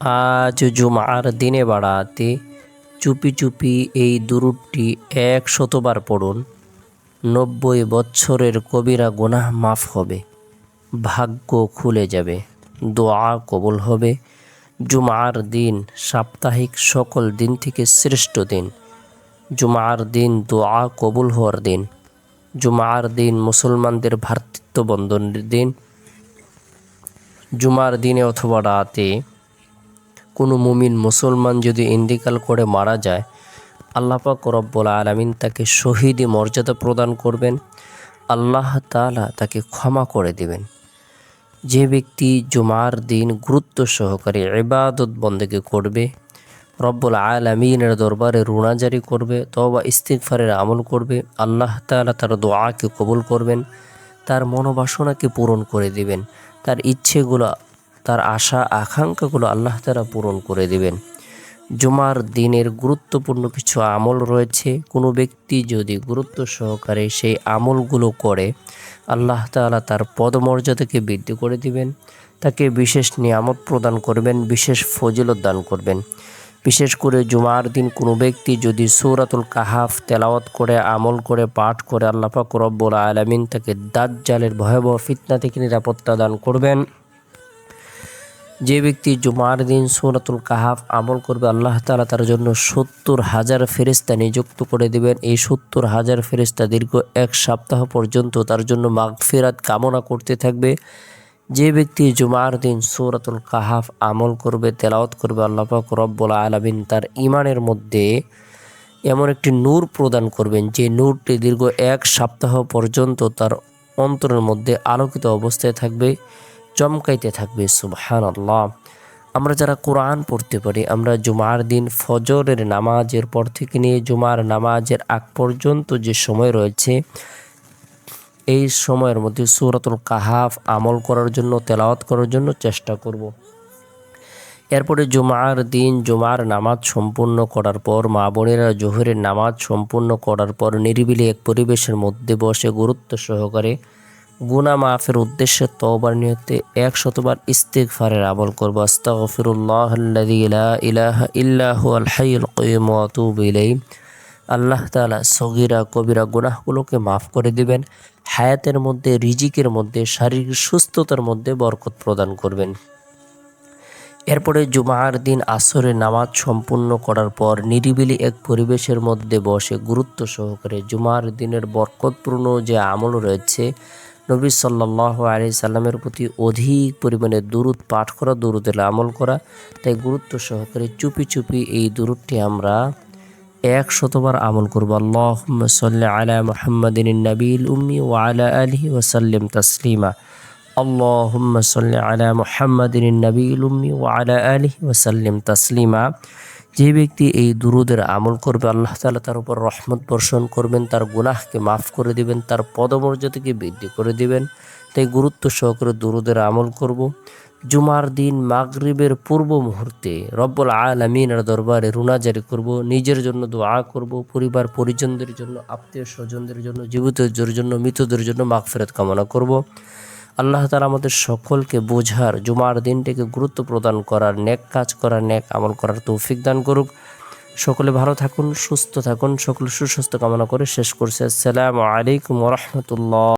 আজ জুমার দিনে বাড়াতে চুপি চুপি এই দুরূদটি ১০০বার পড়ুন। ৯০ বছরের কবিরা গুনাহ মাফ হবে, ভাগ্য খুলে যাবে, দোয়া কবুল হবে। জুমার দিন সাপ্তাহিক সকল দিন থেকে শ্রেষ্ঠ দিন। জুমার দিন দোয়া কবুল হওয়ার দিন। জুমার দিন মুসলমানদের ভ্রাতৃত্ব বন্ধনের দিন। জুমার দিনে অথবা রাতে কোনো মুমিন মুসলমান যদি ইন্তেকাল করে মারা যায়, আল্লাহ পাক রব্বুল আলামিন তাকে শহীদি মর্যাদা প্রদান করবেন। আল্লাহ তাআলা তাকে ক্ষমা করে দেবেন। যে ব্যক্তি জুমার দিন গুরুত্ব সহকারে ইবাদত বন্দেগি করবে, রব্বুল আলামিনের দরবারে রুনাজারি করবে, তওবা ইস্তিগফারের আমল করবে, আল্লাহ তাআলা তার দোয়াকে কবুল করবেন, তার মনোবাসনাকে পূরণ করে দিবেন, তার ইচ্ছেগুলো, তার আশা আকাঙ্ক্ষাগুলো আল্লাহ তাআলা পূরণ করে দিবেন। জুমার দিনের গুরুত্বপূর্ণ কিছু আমল রয়েছে। কোনো ব্যক্তি যদি গুরুত্ব সহকারে সেই আমলগুলো করে, আল্লাহ তাআলা তার পদমর্যাদাকে বৃদ্ধি করে দিবেন, তাকে বিশেষ নিয়ামত প্রদান করবেন, বিশেষ ফজিলত দান করবেন। বিশেষ করে জুমার দিন কোনো ব্যক্তি যদি সূরাতুল কাহাফ তেলাওয়াত করে, আমল করে, পাঠ করে, আল্লাহ পাক রব্বুল আলামিন তাকে দাজ্জালের ভয়াবহ ফিতনা থেকে নিরাপত্তা দান করবেন। যে ব্যক্তি জুমার দিন সূরাতুল কাহাফ আমল করবে, আল্লাহ তাআলা তার জন্য ৭০,০০০ ফেরেশতা নিযুক্ত করে দিবেন। এই ৭০,০০০ ফেরেশতা দীর্ঘ ১ সপ্তাহ পর্যন্ত তার জন্য মাগফিরাত কামনা করতে থাকবে। যে ব্যক্তি জুমার দিন সূরাতুল কাহাফ আমল করবে, তেলাওয়াত করবে, আল্লাহ পাক রব্বুল আলামিন তার ঈমানের মধ্যে এমন একটি নূর প্রদান করবেন, যে নূরটি দীর্ঘ ১ সপ্তাহ পর্যন্ত তার অন্তরের মধ্যে আলোকিত অবস্থায় থাকবে, চমকাইতে থাকবে। সুবহানাল্লাহ। আমরা যারা কোরআন পড়তে পারি, আমরা জুমার দিন ফজরের নামাজের পর থেকে নিয়ে জুমার নামাজের আগ পর্যন্ত যে সময় রয়েছে, এই সময়ের মধ্যে সূরাতুল কাহাফ আমল করার জন্য, তেলাওয়াত করার জন্য চেষ্টা করব। এরপরে জুমার দিন জুমার নামাজ সম্পূর্ণ করার পর, মা বোনেরা জোহরের নামাজ সম্পূর্ণ করার পর নিরিবিলি এক পরিবেশের মধ্যে বসে গুরুত্ব সহকারে গুনাহ মাফের উদ্দেশ্যে তওবার নিয়তে ১০০বার ইস্তিগফারের আমল করব। আস্তাগফিরুল্লাহাল্লাযী লা ইলাহা ইল্লা হুয়াল হাইয়ুল কাইয়্যুম ওয়া আতুবু ইলাইহি। আল্লাহ তাআলা সগীরা কবিরা গুনাহগুলোকে মাফ করে দিবেন, হায়াতের মধ্যে, রিজিকের মধ্যে, শারীরিক সুস্থতার মধ্যে বরকত প্রদান করবেন। এরপরে জুমার দিন আসরের নামাজ সম্পূর্ণ করার পর নিরিবিলি এক পরিবেশের মধ্যে বসে গুরুত্ব সহকারে জুমার দিনের বরকতপূর্ণ যে আমল রয়েছে, নবী সাল্লাল্লাহু আলাইহি সাল্লামের প্রতি অধিক পরিমাণে দুরূদ পাঠ করা, দুরূদের আমল করা। তাই গুরুত্ব সহকারে চুপি চুপি এই দুরূদটি আমরা ১০০বার আমল করব। আল্লাহুম্মা সাল্লি আলা মুহাম্মাদিন নবিয়্যিল উম্মি ওয়া আলা আলিহি ওয়া সাল্লিম তাসলিমা। আল্লাহুম্মা সাল্লি আলা মুহাম্মাদিন নবিয়্যিল উম্মি ওয়া আলা আলিহি ওয়া সাল্লিম তাসলিমা। যে ব্যক্তি এই দুরূদের আমল করবে, আল্লাহ তাআলা তার উপর রহমত বর্ষণ করবেন, তার গুনাহকে মাফ করে দিবেন, তার পদমর্যাদাকে বৃদ্ধি করে দিবেন। তাই গুরুত্ব সহকারে দুরূদের আমল করব। জুমার দিন মাগরিবের পূর্ব মুহূর্তে রব্বুল আলামিনের দরবারে রুনাজারি করব, নিজের জন্য দোয়া করব, পরিবার পরিজনদের জন্য, আত্মীয় স্বজনদের জন্য, জীবিতদের জন্য, মৃতদের জন্য মাগফিরাত কামনা করব। আল্লাহ তাআলা আমাদের সকলকে বোঝার, জুমার দিনটিকে গুরুত্ব প্রদান করার, নেক কাজ করার, নেক আমল করার তৌফিক দান করুক। সকলে ভালো থাকুন, সুস্থ থাকুন। সকলে সুস্বাস্থ্য কামনা করে শেষ করছে। আসসালামু আলাইকুম ওয়া রাহমাতুল্লাহ।